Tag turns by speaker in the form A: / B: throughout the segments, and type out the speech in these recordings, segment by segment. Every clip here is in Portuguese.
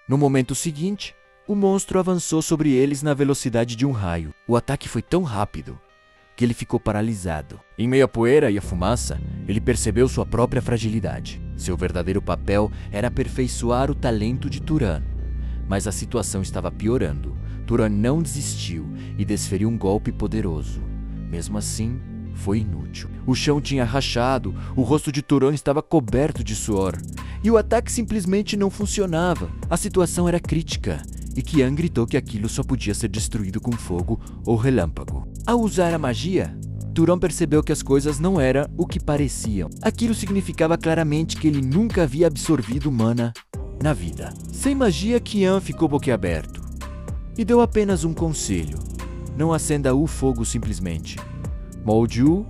A: No momento seguinte, o monstro avançou sobre eles na velocidade de um raio. O ataque foi tão rápido que ele ficou paralisado. Em meio à poeira e à fumaça, ele percebeu sua própria fragilidade. Seu verdadeiro papel era aperfeiçoar o talento de Turan. Mas a situação estava piorando. Turan não desistiu e desferiu um golpe poderoso. Mesmo assim, foi inútil. O chão tinha rachado, o rosto de Turan estava coberto de suor. E o ataque simplesmente não funcionava. A situação era crítica. E Qian gritou que aquilo só podia ser destruído com fogo ou relâmpago. Ao usar a magia, Turan percebeu que as coisas não eram o que pareciam. Aquilo significava claramente que ele nunca havia absorvido mana na vida. Sem magia, Qian ficou boquiaberto e deu apenas um conselho: não acenda o fogo simplesmente. Molde-o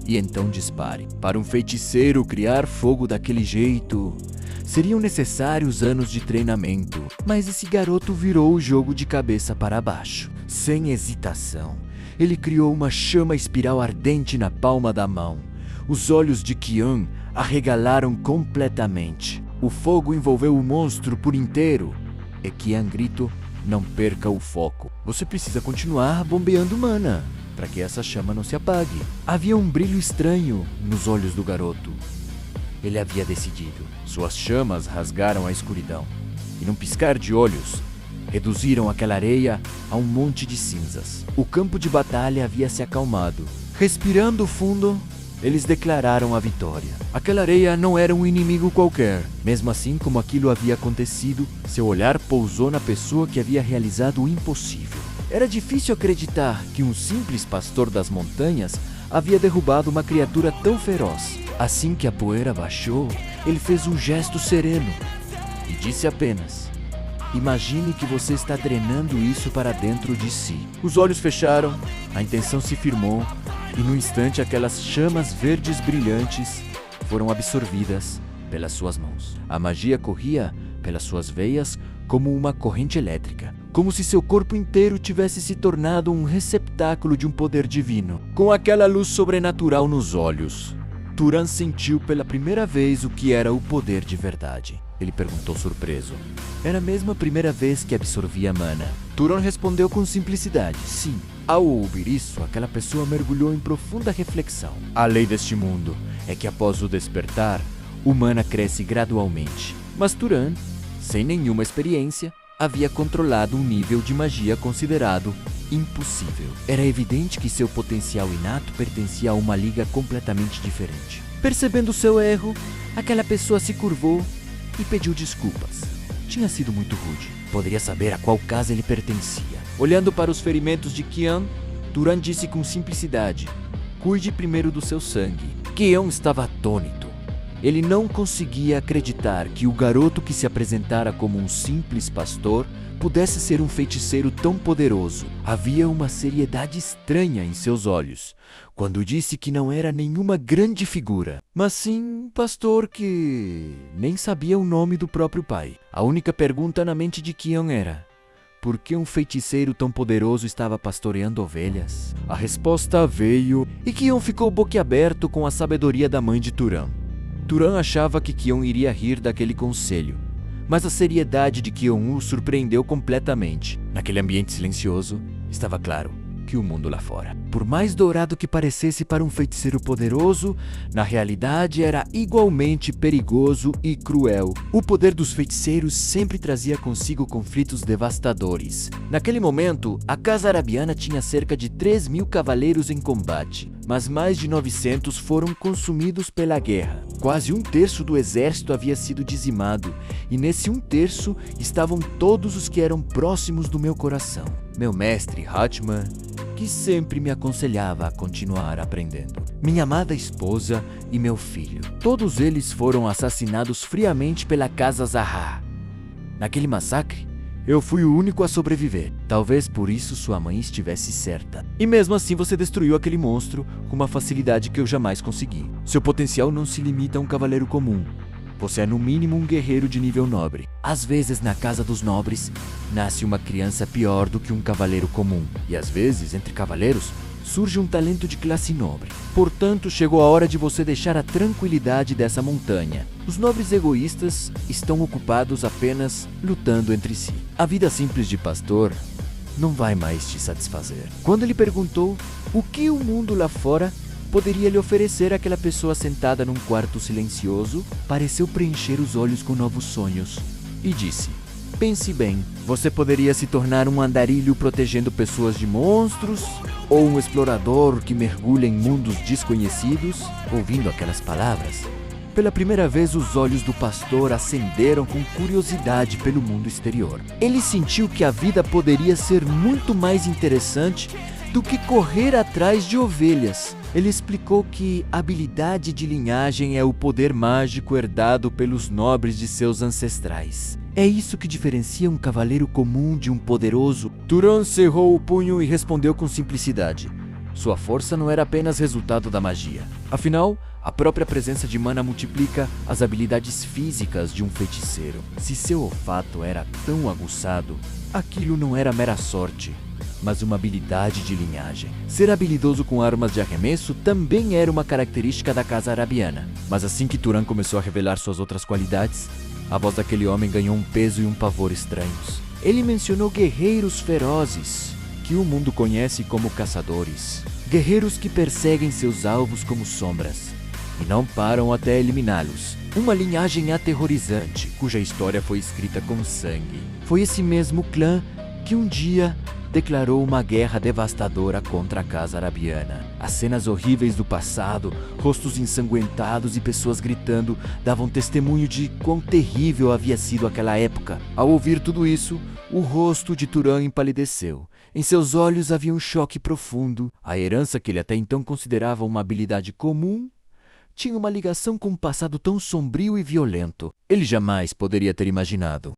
A: e então dispare. Para um feiticeiro criar fogo daquele jeito, seriam necessários anos de treinamento. Mas esse garoto virou o jogo de cabeça para baixo. Sem hesitação, ele criou uma chama espiral ardente na palma da mão. Os olhos de Qian arregalaram completamente. O fogo envolveu o monstro por inteiro. E Qian gritou: não perca o foco. Você precisa continuar bombeando mana para que essa chama não se apague. Havia um brilho estranho nos olhos do garoto. Ele havia decidido. Suas chamas rasgaram a escuridão e, num piscar de olhos, reduziram aquela areia a um monte de cinzas. O campo de batalha havia se acalmado. Respirando fundo, eles declararam a vitória. Aquela areia não era um inimigo qualquer. Mesmo assim como aquilo havia acontecido, seu olhar pousou na pessoa que havia realizado o impossível. Era difícil acreditar que um simples pastor das montanhas havia derrubado uma criatura tão feroz. Assim que a poeira baixou, ele fez um gesto sereno e disse apenas: imagine que você está drenando isso para dentro de si. Os olhos fecharam, a intenção se firmou e no instante aquelas chamas verdes brilhantes foram absorvidas pelas suas mãos. A magia corria pelas suas veias como uma corrente elétrica, como se seu corpo inteiro tivesse se tornado um receptáculo de um poder divino. Com aquela luz sobrenatural nos olhos, Turan sentiu pela primeira vez o que era o poder de verdade. Ele perguntou surpreso. Era mesmo a primeira vez que absorvia mana? Turan respondeu com simplicidade: sim. Ao ouvir isso, aquela pessoa mergulhou em profunda reflexão. A lei deste mundo é que após o despertar, o mana cresce gradualmente. Mas Turan, sem nenhuma experiência, havia controlado um nível de magia considerado impossível. Era evidente que seu potencial inato pertencia a uma liga completamente diferente. Percebendo seu erro, aquela pessoa se curvou e pediu desculpas. Tinha sido muito rude. Poderia saber a qual casa ele pertencia. Olhando para os ferimentos de Qian, Turan disse com simplicidade: cuide primeiro do seu sangue. Qian estava atônito. Ele não conseguia acreditar que o garoto que se apresentara como um simples pastor pudesse ser um feiticeiro tão poderoso. Havia uma seriedade estranha em seus olhos quando disse que não era nenhuma grande figura, mas sim um pastor que nem sabia o nome do próprio pai. A única pergunta na mente de Qian era: por que um feiticeiro tão poderoso estava pastoreando ovelhas? A resposta veio e Qian ficou boquiaberto com a sabedoria da mãe de Turan. Turan achava que Qian iria rir daquele conselho, mas a seriedade de Qian o surpreendeu completamente. Naquele ambiente silencioso, estava claro que o mundo lá fora, por mais dourado que parecesse para um feiticeiro poderoso, na realidade era igualmente perigoso e cruel. O poder dos feiticeiros sempre trazia consigo conflitos devastadores. Naquele momento, a Casa Arabiana tinha cerca de 3.000 cavaleiros em combate, mas mais de 900 foram consumidos pela guerra. Quase um terço do exército havia sido dizimado, e nesse um terço estavam todos os que eram próximos do meu coração. Meu mestre Hatman, que sempre me aconselhava a continuar aprendendo. Minha amada esposa e meu filho. Todos eles foram assassinados friamente pela Casa Zahra. Naquele massacre, eu fui o único a sobreviver. Talvez por isso sua mãe estivesse certa. E mesmo assim você destruiu aquele monstro com uma facilidade que eu jamais consegui. Seu potencial não se limita a um cavaleiro comum. Você é no mínimo um guerreiro de nível nobre. Às vezes na casa dos nobres, nasce uma criança pior do que um cavaleiro comum. E às vezes, entre cavaleiros, surge um talento de classe nobre. Portanto, chegou a hora de você deixar a tranquilidade dessa montanha. Os nobres egoístas estão ocupados apenas lutando entre si. A vida simples de pastor não vai mais te satisfazer. Quando ele perguntou o que o mundo lá fora poderia lhe oferecer, aquela pessoa sentada num quarto silencioso pareceu preencher os olhos com novos sonhos e disse: pense bem, você poderia se tornar um andarilho protegendo pessoas de monstros, ou um explorador que mergulha em mundos desconhecidos. Ouvindo aquelas palavras, pela primeira vez os olhos do pastor acenderam com curiosidade pelo mundo exterior. Ele sentiu que a vida poderia ser muito mais interessante do que correr atrás de ovelhas. Ele explicou que a habilidade de linhagem é o poder mágico herdado pelos nobres de seus ancestrais. É isso que diferencia um cavaleiro comum de um poderoso. Turan cerrou o punho e respondeu com simplicidade. Sua força não era apenas resultado da magia. Afinal, a própria presença de mana multiplica as habilidades físicas de um feiticeiro. Se seu olfato era tão aguçado, aquilo não era mera sorte, mas uma habilidade de linhagem. Ser habilidoso com armas de arremesso também era uma característica da casa arabiana. Mas assim que Turan começou a revelar suas outras qualidades, a voz daquele homem ganhou um peso e um pavor estranhos. Ele mencionou guerreiros ferozes, que o mundo conhece como caçadores. Guerreiros que perseguem seus alvos como sombras e não param até eliminá-los. Uma linhagem aterrorizante, cuja história foi escrita com sangue. Foi esse mesmo clã que um dia declarou uma guerra devastadora contra a casa arabiana. As cenas horríveis do passado, rostos ensanguentados e pessoas gritando, davam testemunho de quão terrível havia sido aquela época. Ao ouvir tudo isso, o rosto de Turan empalideceu. Em seus olhos havia um choque profundo. A herança que ele até então considerava uma habilidade comum tinha uma ligação com um passado tão sombrio e violento. Ele jamais poderia ter imaginado